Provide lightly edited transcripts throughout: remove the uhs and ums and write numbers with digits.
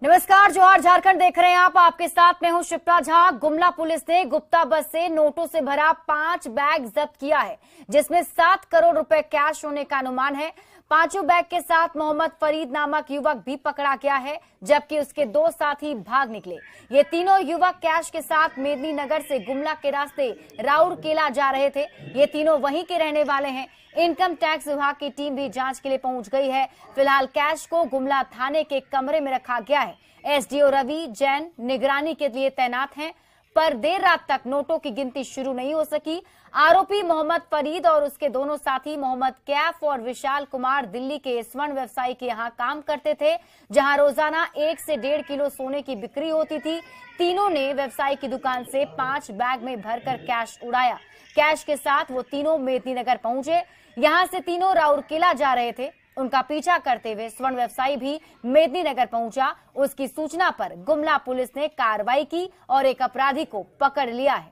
नमस्कार, जोहार झारखंड देख रहे हैं आप। आपके साथ मैं हूं शिप्रा झा। गुमला पुलिस ने गुप्ता बस से नोटों से भरा 5 बैग जब्त किया है, जिसमें 7 करोड़ रुपए कैश होने का अनुमान है। पांचों बैग के साथ मोहम्मद फरीद नामक युवक भी पकड़ा गया है, जबकि उसके 2 साथी भाग निकले। ये तीनों युवक कैश के साथ मेदिनीनगर से गुमला के रास्ते राउरकेला जा रहे थे। ये तीनों वहीं के रहने वाले हैं। इनकम टैक्स विभाग की टीम भी जांच के लिए पहुंच गई है। फिलहाल कैश को गुमला थाने के कमरे में रखा गया है। एसडीओ रवि जैन निगरानी के लिए तैनात हैं, पर देर रात तक नोटों की गिनती शुरू नहीं हो सकी। आरोपी मोहम्मद फरीद और उसके दोनों साथी मोहम्मद कैफ और विशाल कुमार दिल्ली के स्वर्ण व्यवसायी के यहां काम करते थे, जहां रोजाना 1 से 1.5 किलो सोने की बिक्री होती थी। तीनों ने व्यवसायी की दुकान से 5 बैग में भरकर कैश उड़ाया। कैश के साथ वो तीनों मेदिनीनगर पहुंचे। यहां से तीनों राउरकेला जा रहे थे। उनका पीछा करते हुए स्वर्ण व्यवसायी भी मेदिनीनगर पहुंचा। उसकी सूचना पर गुमला पुलिस ने कार्रवाई की और एक अपराधी को पकड़ लिया है।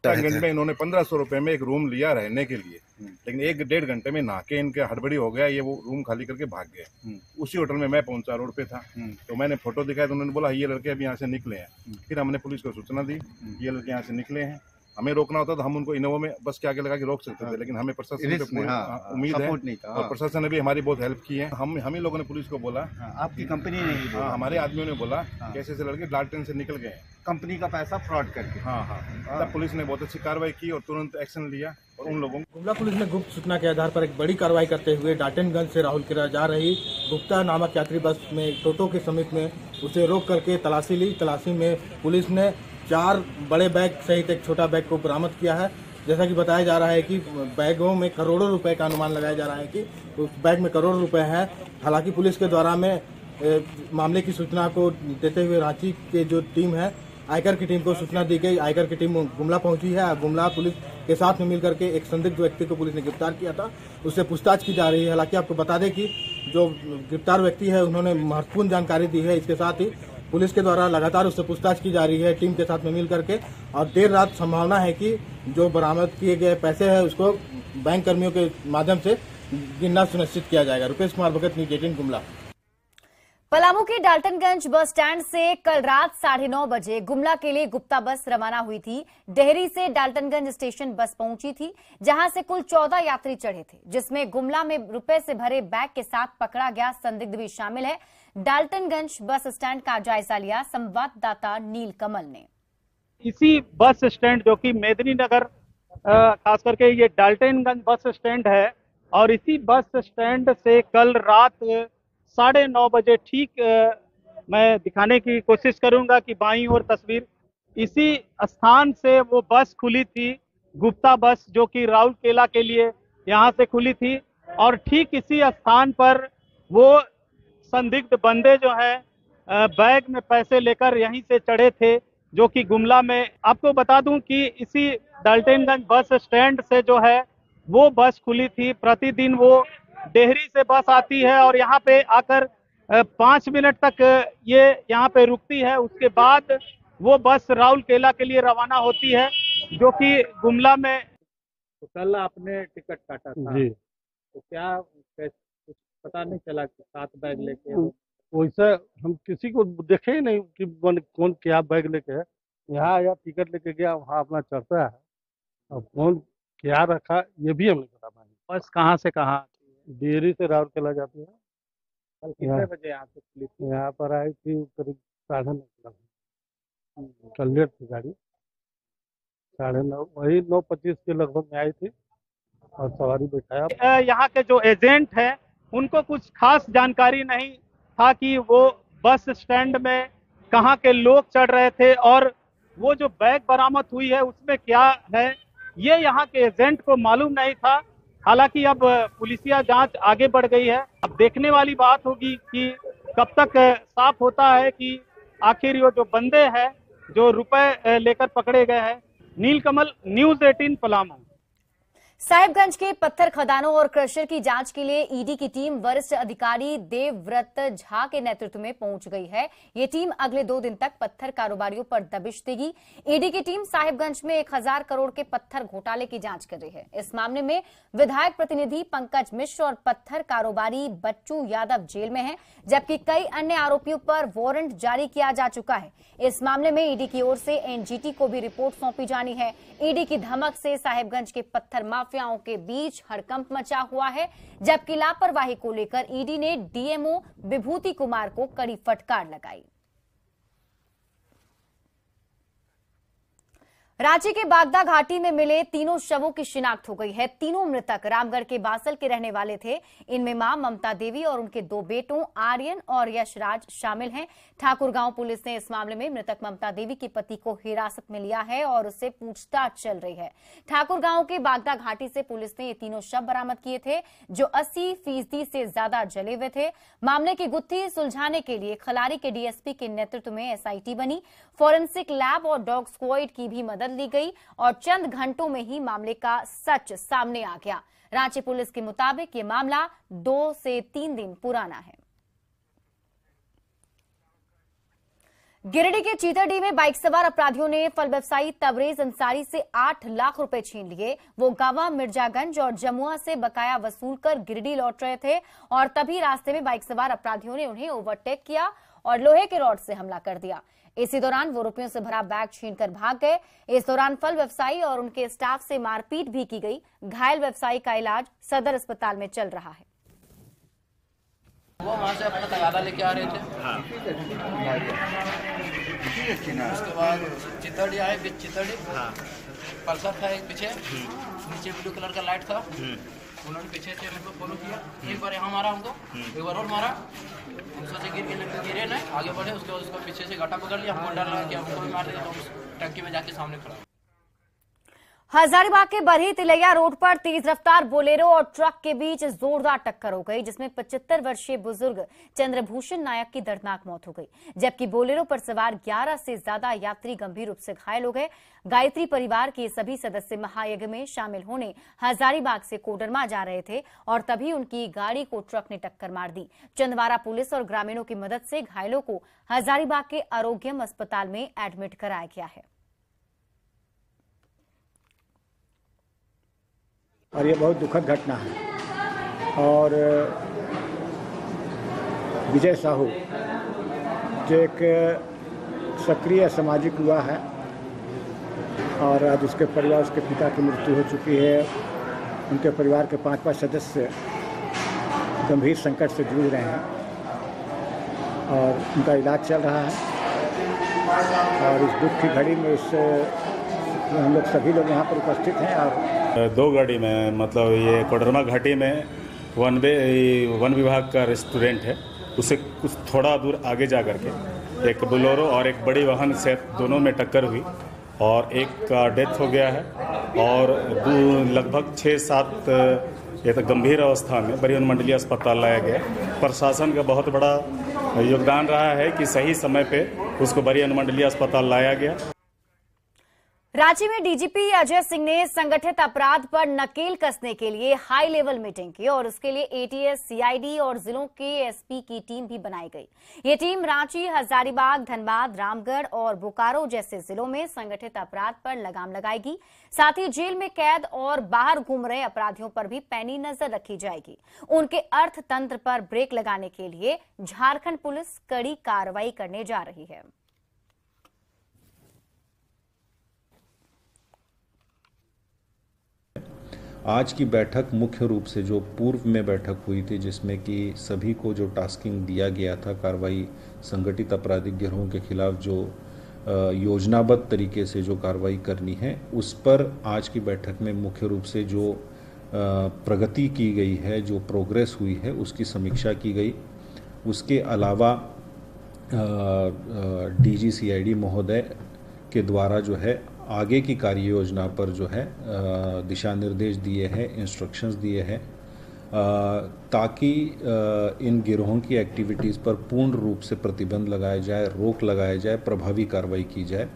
में इन्होंने 1500 रुपए में एक रूम लिया रहने के लिए, लेकिन 1-1.5 घंटे में नहा के इनके हड़बड़ी हो गया। ये वो रूम खाली करके भाग गए। उसी होटल में मैं पहुंचा, रोड पे था, तो मैंने फोटो दिखाया तो उन्होंने बोला ये लड़के अभी यहाँ से निकले हैं। फिर हमने पुलिस को सूचना दी, ये लड़के यहाँ से निकले हैं। हमें रोकना होता तो हम उनको इनोवा में बस के आगे लगा के रोक सकते थे, लेकिन हमें प्रशासन पे उम्मीद है और प्रशासन ने भी हमारी बहुत हेल्प की है। हम ही लोगों ने पुलिस को बोला, आपकी कंपनी ने ही बोला, हमारे आदमियों ने बोला कैसे से लड़के डाल्टन से निकल गए, कंपनी का पैसा फ्रॉड करके। तब पुलिस ने बहुत अच्छी कार्रवाई की और तुरंत एक्शन लिया और उन लोगों को। गुमला पुलिस ने गुप्त सूचना के आधार पर एक बड़ी कार्रवाई करते हुए डाल्टनगंज से राहुलकेला जा रही गुप्ता नामक यात्री बस में टोटो के समीप में उसे रोक करके तलाशी ली। तलाशी में पुलिस ने 4 बड़े बैग सहित एक छोटा बैग को बरामद किया है। जैसा कि बताया जा रहा है कि बैगों में करोड़ों रुपए का अनुमान लगाया जा रहा है कि उस बैग में करोड़ों रुपए है। हालांकि पुलिस के द्वारा में मामले की सूचना को देते हुए रांची के जो टीम है, आयकर की टीम को सूचना दी गई। आयकर की टीम गुमला पहुंची है। गुमला पुलिस के साथ में मिलकर के एक संदिग्ध व्यक्ति को पुलिस ने गिरफ्तार किया था, उससे पूछताछ की जा रही है। हालांकि आपको बता दें कि जो गिरफ्तार व्यक्ति है उन्होंने महत्वपूर्ण जानकारी दी है। इसके साथ ही पुलिस के द्वारा लगातार उससे पूछताछ की जा रही है टीम के साथ में मिल करके, और देर रात संभावना है कि जो बरामद किए गए पैसे हैं उसको बैंक कर्मियों के माध्यम से गिनना सुनिश्चित किया जाएगा। रुपेश कुमार भगत, न्यूज़ 18 गुमला। पलामू के डाल्टनगंज बस स्टैंड से कल रात 9:30 बजे गुमला के लिए गुप्ता बस रवाना हुई थी। डेहरी से डाल्टनगंज स्टेशन बस पहुंची थी, जहां से कुल 14 यात्री चढ़े थे, जिसमें गुमला में रुपए से भरे बैग के साथ पकड़ा गया संदिग्ध भी शामिल है। डाल्टनगंज बस स्टैंड का जायजा लिया संवाददाता नील कमल ने। इसी बस स्टैंड जो कि मेदिनीनगर खास करके ये डाल्टनगंज बस स्टैंड है, और इसी बस स्टैंड से कल रात 9:30 बजे ठीक मैं दिखाने की कोशिश करूंगा कि बाईं ओर तस्वीर, इसी स्थान से वो बस खुली थी, गुप्ता बस, जो कि राउरकेला के लिए यहाँ से खुली थी। और ठीक इसी स्थान पर वो संदिग्ध बंदे जो है बैग में पैसे लेकर यहीं से चढ़े थे, जो कि गुमला में। आपको बता दूं कि इसी डाल्टनगंज बस स्टैंड से जो है वो बस खुली थी। प्रतिदिन वो डेहरी से बस आती है और यहाँ पे आकर 5 मिनट तक ये यहाँ पे रुकती है। उसके बाद वो बस राउरकेला के लिए रवाना होती है, जो कि गुमला में। तो कल आपने टिकट काटा था जी, तो क्या कुछ पता नहीं चला कि 7 बैग लेके? वैसे हम किसी को देखे ही नहीं कि कौन क्या बैग लेके है। यहाँ आया, टिकट लेके गया, वहाँ अपना चढ़ता है। अब कौन क्या रखा ये भी हम नहीं पता पाएंगे। बस कहाँ से कहाँ? डेहरी से राउरकेला जाती है। कल कितने बजे यहाँ से खुली थी? यहाँ पर आई थी करीब 9:30। कल लेट थी गाड़ी, 9:30, वही 9:25 के लगभग में आई थी और सवारी बैठाया। यहाँ के जो एजेंट हैं उनको कुछ खास जानकारी नहीं था कि वो बस स्टैंड में कहाँ के लोग चढ़ रहे थे और वो जो बैग बरामद हुई है उसमें क्या है, ये यहाँ के एजेंट को मालूम नहीं था। हालांकि अब पुलिसिया जांच आगे बढ़ गई है। अब देखने वाली बात होगी कि कब तक साफ होता है कि आखिर ये जो बंदे हैं जो रुपए लेकर पकड़े गए हैं। नील कमल, न्यूज़ 18 पलामू। साहिबगंज के पत्थर खदानों और क्रशर की जांच के लिए ईडी की टीम वरिष्ठ अधिकारी देवव्रत झा के नेतृत्व में पहुंच गई है। ये टीम अगले 2 दिन तक पत्थर कारोबारियों पर दबिश देगी। ईडी की टीम साहिबगंज में 1000 करोड़ के पत्थर घोटाले की जांच कर रही है। इस मामले में विधायक प्रतिनिधि पंकज मिश्र और पत्थर कारोबारी बच्चू यादव जेल में हैं, जबकि कई अन्य आरोपियों पर वारंट जारी किया जा चुका है। इस मामले में ईडी की ओर से एनजीटी को भी रिपोर्ट सौंपी जानी है। ईडी की धमक से साहिबगंज के पत्थर माफियाओं के बीच हड़कंप मचा हुआ है, जबकि लापरवाही को लेकर ईडी ने डीएमओ विभूति कुमार को कड़ी फटकार लगाई। रांची के बागदा घाटी में मिले तीनों शवों की शिनाख्त हो गई है। तीनों मृतक रामगढ़ के बासल के रहने वाले थे। इनमें मां ममता देवी और उनके 2 बेटों आर्यन और यशराज शामिल हैं। ठाकुरगांव पुलिस ने इस मामले में मृतक ममता देवी के पति को हिरासत में लिया है और उससे पूछताछ चल रही है। ठाकुरगांव के बागदा घाटी से पुलिस ने ये तीनों शव बरामद किए थे, जो 80% से ज्यादा जले हुए थे। मामले की गुत्थी सुलझाने के लिए खलारी के डीएसपी के नेतृत्व में एसआईटी बनी। फॉरेंसिक लैब और डॉग स्क्वाड की भी मदद ली गई और चंद घंटों में ही मामले का सच सामने आ गया। रांची पुलिस के मुताबिक ये मामला 2 से 3 दिन पुराना है। गिरिडीह के चीतरडीह में बाइक सवार अपराधियों ने फल व्यवसायी तबरेज अंसारी से 8 लाख रुपए छीन लिए। वो गावा, मिर्जागंज और जमुआ से बकाया वसूलकर गिरिडीह लौट रहे थे और तभी रास्ते में बाइक सवार अपराधियों ने उन्हें ओवरटेक किया और लोहे के रॉड से हमला कर दिया। इसी दौरान वो रुपयों से भरा बैग छीनकर भाग गए। इस दौरान फल व्यवसायी और उनके स्टाफ से मारपीट भी की गई। घायल व्यवसायी का इलाज सदर अस्पताल में चल रहा है। वो वहाँ से अपना तगादा लेके आ रहे थे। उसके बाद चितड़ी आए, बीच चितड़ी पल्सर था एक पीछे, नीचे ब्लू कलर का लाइट था। उन्होंने पीछे से हमको फॉलो किया। एक बार यहाँ मारा हमको, एक बार और मारा। हम सोचे गिरे नहीं, आगे बढ़े। उसके बाद उसको पीछे से घाटा पकड़ लिया। हमको डर लगा कि हमको भी मार देगा, तो उस टंकी में जाके सामने खड़ा। हजारीबाग के बरही तिलैया रोड पर तेज रफ्तार बोलेरो और ट्रक के बीच जोरदार टक्कर हो गई, जिसमें 75 वर्षीय बुजुर्ग चंद्रभूषण नायक की दर्दनाक मौत हो गई, जबकि बोलेरो पर सवार 11 से ज्यादा यात्री गंभीर रूप से घायल हो गए। गायत्री परिवार के सभी सदस्य महायज्ञ में शामिल होने हजारीबाग से कोडरमा जा रहे थे और तभी उनकी गाड़ी को ट्रक ने टक्कर मार दी। चंदवारा पुलिस और ग्रामीणों की मदद से घायलों को हजारीबाग के आरोग्यम अस्पताल में एडमिट कराया गया है। और ये बहुत दुखद घटना है। और विजय साहू जो एक सक्रिय सामाजिक युवा है और आज उसके परिवार, उसके पिता की मृत्यु हो चुकी है। उनके परिवार के 5 सदस्य गंभीर संकट से जूझ रहे हैं और उनका इलाज चल रहा है। और इस दुख की घड़ी में हम लोग सभी लोग यहाँ पर उपस्थित हैं। और 2 गाड़ी में, मतलब ये कोडरमा घाटी में वन विभाग का रेस्टोरेंट है, उससे कुछ थोड़ा दूर आगे जा करके एक बोलेरो और एक बड़ी वाहन से दोनों में टक्कर हुई और एक का डेथ हो गया है और लगभग 6-7 ये तो गंभीर अवस्था में बड़ी अनुमंडलीय अस्पताल लाया गया। प्रशासन का बहुत बड़ा योगदान रहा है कि सही समय पे उसको बड़ी अनुमंडलीय अस्पताल लाया गया। रांची में डीजीपी अजय सिंह ने संगठित अपराध पर नकेल कसने के लिए हाई लेवल मीटिंग की और उसके लिए एटीएस, सीआईडी और जिलों के एसपी की टीम भी बनाई गई। ये टीम रांची, हजारीबाग, धनबाद, रामगढ़ और बोकारो जैसे जिलों में संगठित अपराध पर लगाम लगाएगी। साथ ही जेल में कैद और बाहर घूम रहे अपराधियों पर भी पैनी नजर रखी जाएगी। उनके अर्थतंत्र पर ब्रेक लगाने के लिए झारखंड पुलिस कड़ी कार्रवाई करने जा रही है। आज की बैठक मुख्य रूप से जो पूर्व में बैठक हुई थी, जिसमें कि सभी को जो टास्किंग दिया गया था कार्रवाई संगठित आपराधिक गिरोहों के खिलाफ जो योजनाबद्ध तरीके से जो कार्रवाई करनी है, उस पर आज की बैठक में मुख्य रूप से जो प्रगति की गई है, जो प्रोग्रेस हुई है, उसकी समीक्षा की गई। उसके अलावा डीजी सीआईडी महोदय के द्वारा जो है आगे की कार्य योजना पर जो है दिशा निर्देश दिए हैं, इंस्ट्रक्शंस दिए हैं, ताकि इन गिरोहों की एक्टिविटीज़ पर पूर्ण रूप से प्रतिबंध लगाया जाए, रोक लगाया जाए, प्रभावी कार्रवाई की जाए।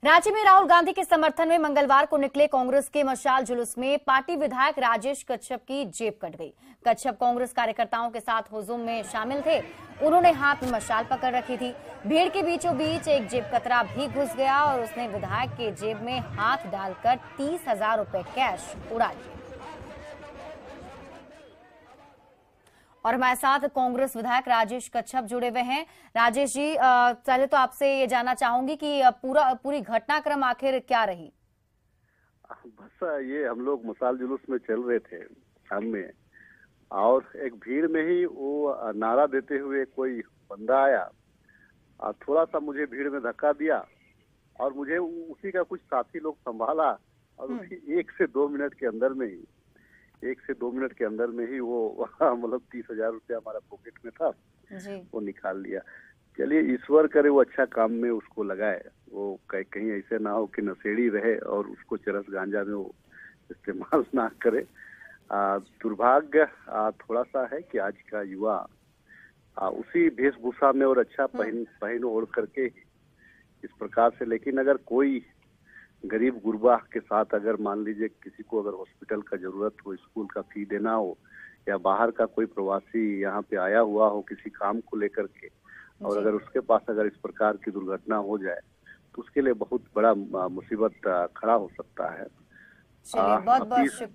रांची में राहुल गांधी के समर्थन में मंगलवार को निकले कांग्रेस के मशाल जुलूस में पार्टी विधायक राजेश कच्छप की जेब कट गई। कच्छप कांग्रेस कार्यकर्ताओं के साथ हुजूम में शामिल थे। उन्होंने हाथ में मशाल पकड़ रखी थी। भीड़ के बीचों बीच एक जेब कतरा भी घुस गया और उसने विधायक के जेब में हाथ डालकर 30,000 रुपए कैश उड़ा लिए। और हमारे साथ कांग्रेस विधायक राजेश कच्छप जुड़े हुए हैं। राजेश जी, पहले तो आपसे ये जानना चाहूंगी कि पूरी घटनाक्रम आखिर क्या रही? बस ये हम लोग मशाल जुलूस में चल रहे थे शाम में, और एक भीड़ में ही वो नारा देते हुए कोई बंदा आया और थोड़ा सा मुझे भीड़ में धक्का दिया और मुझे उसी का कुछ साथी लोग संभाला और उसी 1 से 2 मिनट के अंदर में ही वो मतलब 30,000 रुपया हमारा पॉकेट में था जी। वो निकाल लिया। चलिए ईश्वर करे वो अच्छा काम में उसको लगाए, वो कहीं ऐसे ना हो कि नशेड़ी रहे और उसको चरस गांजा में वो इस्तेमाल ना करे। दुर्भाग्य थोड़ा सा है कि आज का युवा उसी वेशभूषा में और अच्छा पहन ओढ़ करके इस प्रकार से, लेकिन अगर कोई गरीब गुरबा के साथ अगर मान लीजिए किसी को अगर हॉस्पिटल का जरूरत हो, स्कूल का फी देना हो, या बाहर का कोई प्रवासी यहाँ पे आया हुआ हो किसी काम को लेकर के, और अगर उसके पास अगर इस प्रकार की दुर्घटना हो जाए तो उसके लिए बहुत बड़ा मुसीबत खड़ा हो सकता है। चलिए, बहुत बहुत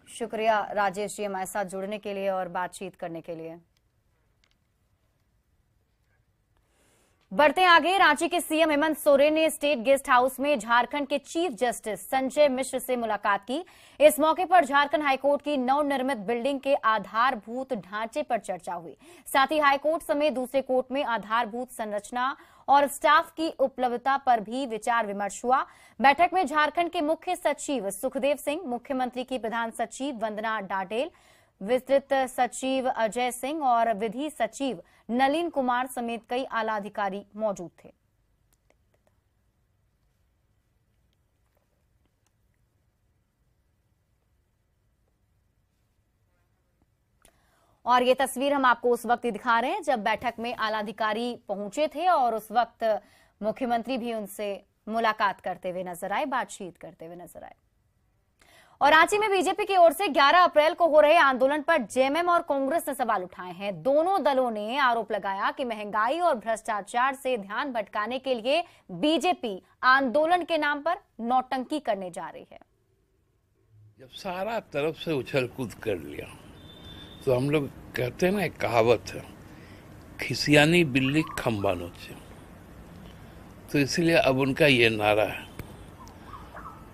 शुक्रिया राजेश जी हमारे साथ जुड़ने के लिए और बातचीत करने के लिए। बढ़ते आगे, रांची के सीएम हेमंत सोरेन ने स्टेट गेस्ट हाउस में झारखंड के चीफ जस्टिस संजय मिश्र से मुलाकात की। इस मौके पर झारखंड हाईकोर्ट की नवनिर्मित बिल्डिंग के आधारभूत ढांचे पर चर्चा हुई। साथ ही हाईकोर्ट समेत दूसरे कोर्ट में आधारभूत संरचना और स्टाफ की उपलब्धता पर भी विचार विमर्श हुआ। बैठक में झारखंड के मुख्य सचिव सुखदेव सिंह, मुख्यमंत्री की प्रधान सचिव वंदना डाडेल, विस्तृत सचिव अजय सिंह और विधि सचिव नलिन कुमार समेत कई आला अधिकारी मौजूद थे। और ये तस्वीर हम आपको उस वक्त दिखा रहे हैं जब बैठक में आला अधिकारी पहुंचे थे और उस वक्त मुख्यमंत्री भी उनसे मुलाकात करते हुए नजर आए, बातचीत करते हुए नजर आए। और रांची में बीजेपी की ओर से 11 अप्रैल को हो रहे आंदोलन पर जेएमएम और कांग्रेस ने सवाल उठाए हैं। दोनों दलों ने आरोप लगाया कि महंगाई और भ्रष्टाचार से ध्यान भटकाने के लिए बीजेपी आंदोलन के नाम पर नौटंकी करने जा रही है। जब सारा तरफ से उछल कूद कर लिया तो हम लोग कहते हैं ना, एक कहावत है, खिसियानी बिल्ली खंबा नोचे, तो इसलिए अब उनका ये नारा है।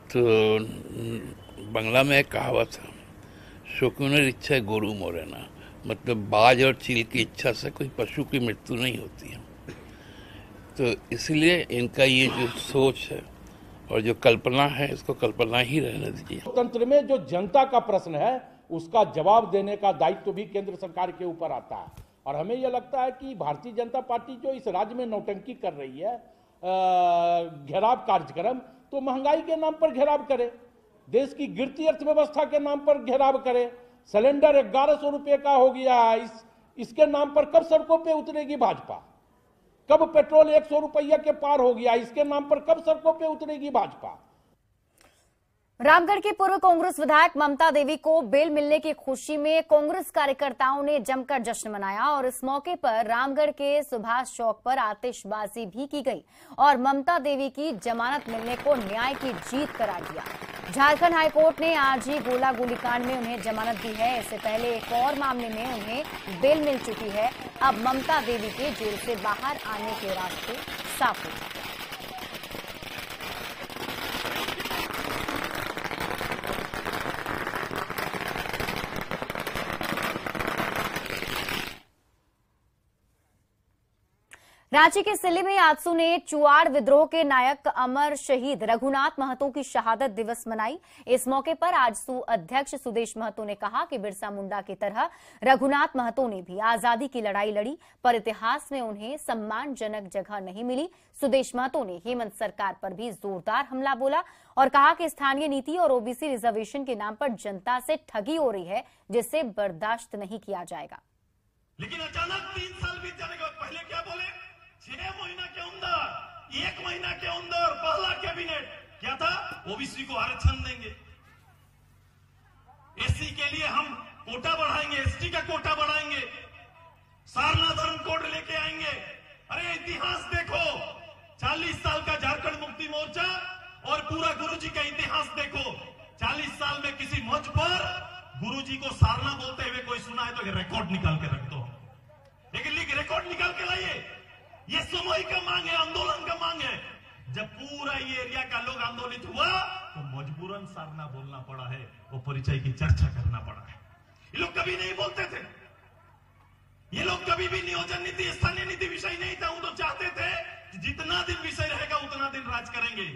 तो बंगला में एक कहावत है, शौकीन इच्छा गुरु मोरेना, मतलब बाज और चील की इच्छा से कोई पशु की मृत्यु नहीं होती है। तो इसलिए इनका ये जो सोच है और जो कल्पना है, इसको कल्पना ही रहने दीजिए। लोकतंत्र में जो जनता का प्रश्न है उसका जवाब देने का दायित्व भी केंद्र सरकार के ऊपर आता है। और हमें यह लगता है कि भारतीय जनता पार्टी जो इस राज्य में नौटंकी कर रही है, घेराव कार्यक्रम, तो महंगाई के नाम पर घेराव करे, देश की गिरती अर्थव्यवस्था के नाम पर घेराव करे। सिलेंडर 1100 रुपये का हो गया है, इसके नाम पर कब सड़कों पे उतरेगी भाजपा? कब पेट्रोल 100 रुपया के पार हो गया, इसके नाम पर कब सड़कों पे उतरेगी भाजपा? रामगढ़ की पूर्व कांग्रेस विधायक ममता देवी को बेल मिलने की खुशी में कांग्रेस कार्यकर्ताओं ने जमकर जश्न मनाया और इस मौके पर रामगढ़ के सुभाष चौक पर आतिशबाजी भी की गई और ममता देवी की जमानत मिलने को न्याय की जीत करार दिया। झारखंड हाईकोर्ट ने आज ही गोला गोलीकांड में उन्हें जमानत दी है। इससे पहले एक और मामले में उन्हें बेल मिल चुकी है। अब ममता देवी के जेल से बाहर आने के रास्ते साफ हो चुके हैं। रांची के सिल्ली में आजसू ने चुआड़ विद्रोह के नायक अमर शहीद रघुनाथ महतो की शहादत दिवस मनाई। इस मौके पर आजसू अध्यक्ष सुदेश महतो ने कहा कि बिरसा मुंडा की तरह रघुनाथ महतो ने भी आजादी की लड़ाई लड़ी, पर इतिहास में उन्हें सम्मानजनक जगह नहीं मिली। सुदेश महतो ने हेमंत सरकार पर भी जोरदार हमला बोला और कहा कि स्थानीय नीति और ओबीसी रिजर्वेशन के नाम पर जनता से ठगी हो रही है, जिसे बर्दाश्त नहीं किया जाएगा। लेकिन अचानक 3 साल बीत जाने के बाद पहले क्या बोले, 6 महीना के अंदर 1 महीना के अंदर पहला कैबिनेट क्या था, ओबीसी को आरक्षण देंगे, एससी के लिए हम कोटा बढ़ाएंगे, एसटी का कोटा बढ़ाएंगे, सारना धर्म कोड लेके आएंगे। अरे इतिहास देखो, 40 साल का झारखंड मुक्ति मोर्चा और पूरा गुरुजी का इतिहास देखो। 40 साल में किसी मंच पर गुरुजी को सारना बोलते हुए कोई सुना है तो रिकॉर्ड निकाल के रख दो, लेकिन रिकॉर्ड निकाल के लाइए। ये समय का मांग है, आंदोलन का मांग है। जब पूरा ये एरिया का लोग आंदोलित हुआ तो मजबूरन सारना बोलना पड़ा है, वो परिचय की चर्चा करना पड़ा है। ये लोग कभी नहीं बोलते थे, ये लोग कभी भी नियोजन नीति, स्थानीय नीति विषय नहीं था। वो तो चाहते थे कि जितना दिन विषय रहेगा उतना दिन राज करेंगे।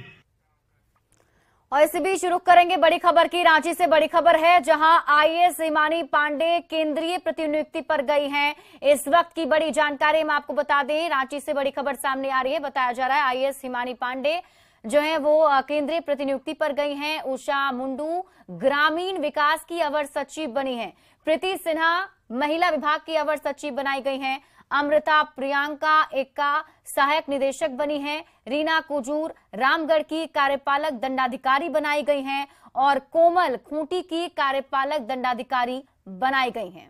और इसी बीच रुख करेंगे बड़ी खबर की। रांची से बड़ी खबर है, जहां आईएएस हिमानी पांडे केंद्रीय प्रतिनियुक्ति पर गई हैं। इस वक्त की बड़ी जानकारी हम आपको बता दें, रांची से बड़ी खबर सामने आ रही है। बताया जा रहा है आईएएस हिमानी पांडे जो है वो केंद्रीय प्रतिनियुक्ति पर गई हैं। उषा मुंडू ग्रामीण विकास की अवर सचिव बनी हैं। प्रीति सिन्हा महिला विभाग की अवर सचिव बनाई गई हैं। अमृता प्रियंका एक्का सहायक निदेशक बनी हैं। रीना कुजूर रामगढ़ की कार्यपालक दंडाधिकारी बनाई गई हैं और कोमल खूंटी की कार्यपालक दंडाधिकारी बनाई गई हैं।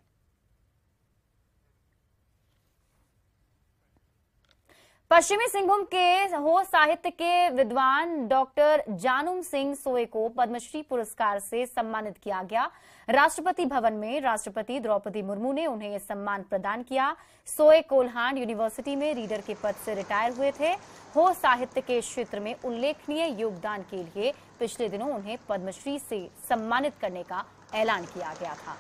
पश्चिमी सिंहभूम के हो साहित्य के विद्वान डॉक्टर जानूम सिंह सोए को पद्मश्री पुरस्कार से सम्मानित किया गया। राष्ट्रपति भवन में राष्ट्रपति द्रौपदी मुर्मू ने उन्हें यह सम्मान प्रदान किया। सोए कोल्हान यूनिवर्सिटी में रीडर के पद से रिटायर हुए थे। हो साहित्य के क्षेत्र में उल्लेखनीय योगदान के लिए पिछले दिनों उन्हें पद्मश्री से सम्मानित करने का ऐलान किया गया था।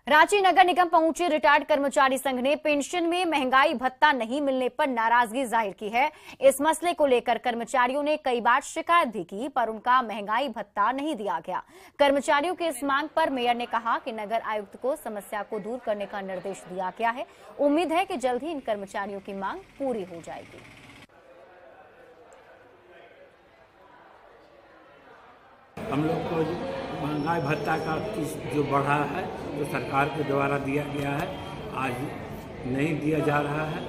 रांची नगर निगम पहुंचे रिटायर्ड कर्मचारी संघ ने पेंशन में महंगाई भत्ता नहीं मिलने पर नाराजगी जाहिर की है। इस मसले को लेकर कर्मचारियों ने कई बार शिकायत भी की, पर उनका महंगाई भत्ता नहीं दिया गया। कर्मचारियों की इस मांग पर मेयर ने कहा कि नगर आयुक्त को समस्या को दूर करने का निर्देश दिया गया है। उम्मीद है कि जल्द ही इन कर्मचारियों की मांग पूरी हो जाएगी। हम लोग को महंगाई भत्ता का जो बढ़ा है, जो सरकार के द्वारा दिया गया है, आज नहीं दिया जा रहा है।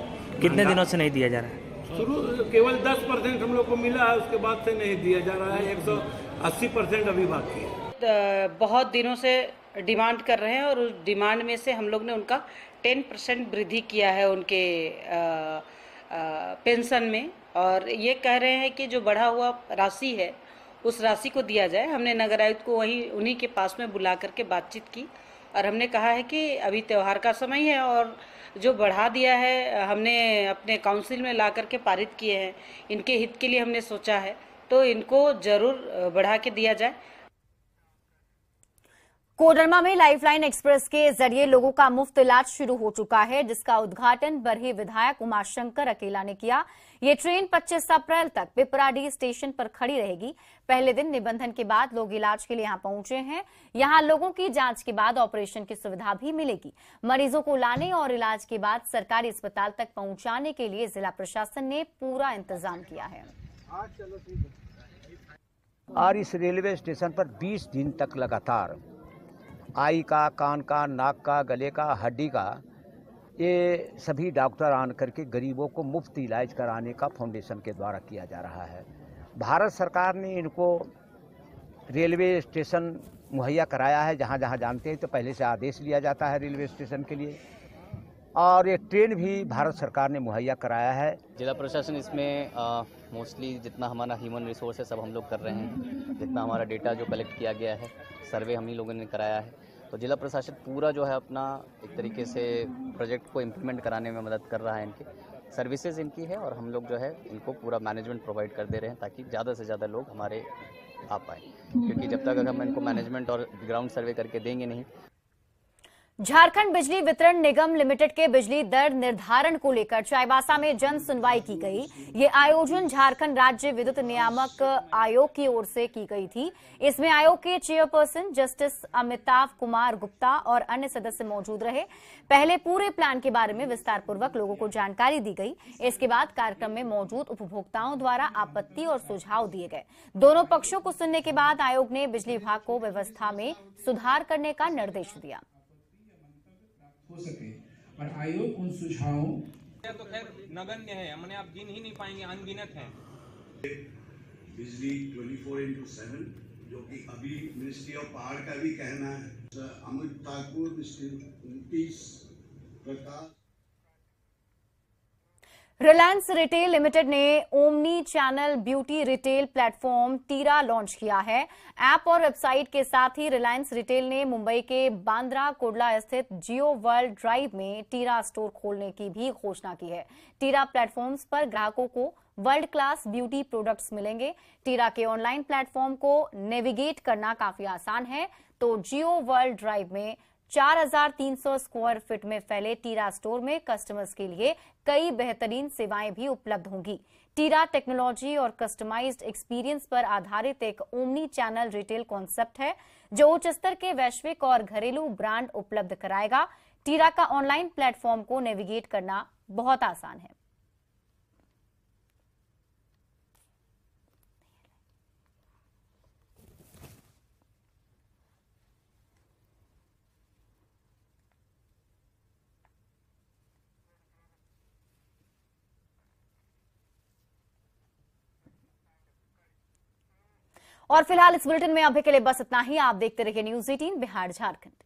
कितने दिनों से नहीं दिया जा रहा है? शुरू केवल 10% हम लोग को मिला है, उसके बाद से नहीं दिया जा रहा है। 180% अभी बाकी है। बहुत दिनों से डिमांड कर रहे हैं और उस डिमांड में से हम लोग ने उनका 10% वृद्धि किया है उनके पेंशन में, और ये कह रहे हैं कि जो बढ़ा हुआ राशि है उस राशि को दिया जाए। हमने नगर आयुक्त को उन्हीं के पास में बुला करके बातचीत की और हमने कहा है कि अभी त्योहार का समय है और जो बढ़ा दिया है हमने अपने काउंसिल में ला करके पारित किए हैं, इनके हित के लिए हमने सोचा है, तो इनको जरूर बढ़ा के दिया जाए। कोडरमा में लाइफलाइन एक्सप्रेस के जरिए लोगों का मुफ्त इलाज शुरू हो चुका है, जिसका उद्घाटन बरही विधायक उमाशंकर अकेला ने किया। ये ट्रेन 25 अप्रैल तक पिपराडीह स्टेशन पर खड़ी रहेगी। पहले दिन निबंधन के बाद लोग इलाज के लिए यहां पहुंचे हैं। यहां लोगों की जांच के बाद ऑपरेशन की सुविधा भी मिलेगी। मरीजों को लाने और इलाज के बाद सरकारी अस्पताल तक पहुंचाने के लिए जिला प्रशासन ने पूरा इंतजाम किया है। और इस रेलवे स्टेशन पर 20 दिन तक लगातार आई का, कान का, नाक का, गले का, हड्डी का, ये सभी डॉक्टर आन करके गरीबों को मुफ्त इलाज कराने का फाउंडेशन के द्वारा किया जा रहा है। भारत सरकार ने इनको रेलवे स्टेशन मुहैया कराया है। जहाँ जहाँ जानते हैं तो पहले से आदेश लिया जाता है रेलवे स्टेशन के लिए, और एक ट्रेन भी भारत सरकार ने मुहैया कराया है। जिला प्रशासन इसमें मोस्टली जितना हमारा ह्यूमन रिसोर्स है सब हम लोग कर रहे हैं। जितना हमारा डेटा जो कलेक्ट किया गया है, सर्वे हम ही लोगों ने कराया है, तो जिला प्रशासन पूरा जो है अपना एक तरीके से प्रोजेक्ट को इम्प्लीमेंट कराने में मदद कर रहा है। इनकी सर्विसेज इनकी है और हम लोग जो है इनको पूरा मैनेजमेंट प्रोवाइड कर दे रहे हैं ताकि ज़्यादा से ज़्यादा लोग हमारे आ पाए, क्योंकि जब तक अगर हम इनको मैनेजमेंट और ग्राउंड सर्वे करके देंगे नहीं। झारखंड बिजली वितरण निगम लिमिटेड के बिजली दर निर्धारण को लेकर चाईबासा में जन सुनवाई की गई। ये आयोजन झारखंड राज्य विद्युत नियामक आयोग की ओर से की गई थी। इसमें आयोग के चेयरपर्सन जस्टिस अमिताभ कुमार गुप्ता और अन्य सदस्य मौजूद रहे। पहले पूरे प्लान के बारे में विस्तार पूर्वक लोगों को जानकारी दी गई। इसके बाद कार्यक्रम में मौजूद उपभोक्ताओं द्वारा आपत्ति और सुझाव दिए गए। दोनों पक्षों को सुनने के बाद आयोग ने बिजली विभाग को व्यवस्था में सुधार करने का निर्देश दिया। हो सके और आयोग उन सुझावों तो खैर नगण्य है, हमने आप गिन ही नहीं पाएंगे, अनगिनत है। बिजली 24/7 जो कि अभी मिनिस्ट्री ऑफ पावर का भी कहना है। Amit Thakur, Nitish Prakash. Reliance Retail Limited ने omni channel beauty retail platform Tira launch किया है। ऐप और वेबसाइट के साथ ही रिलायंस रिटेल ने मुंबई के बांद्रा कुर्ला स्थित जियो वर्ल्ड ड्राइव में टीरा स्टोर खोलने की भी घोषणा की है। टीरा प्लेटफॉर्म्स पर ग्राहकों को वर्ल्ड क्लास ब्यूटी प्रोडक्ट्स मिलेंगे। टीरा के ऑनलाइन प्लेटफॉर्म को नेविगेट करना काफी आसान है। तो जियो वर्ल्ड ड्राइव में 4300 स्क्वायर फीट में फैले टीरा स्टोर में कस्टमर्स के लिए कई बेहतरीन सेवाएं भी उपलब्ध होंगी। टीरा टेक्नोलॉजी और कस्टमाइज्ड एक्सपीरियंस पर आधारित एक ओमनी चैनल रिटेल कॉन्सेप्ट है जो उच्च स्तर के वैश्विक और घरेलू ब्रांड उपलब्ध कराएगा। टीरा का ऑनलाइन प्लेटफॉर्म को नेविगेट करना बहुत आसान है। और फिलहाल इस बुलेटिन में अभी के लिए बस इतना ही। आप देखते रहिए न्यूज़ 18 बिहार झारखंड।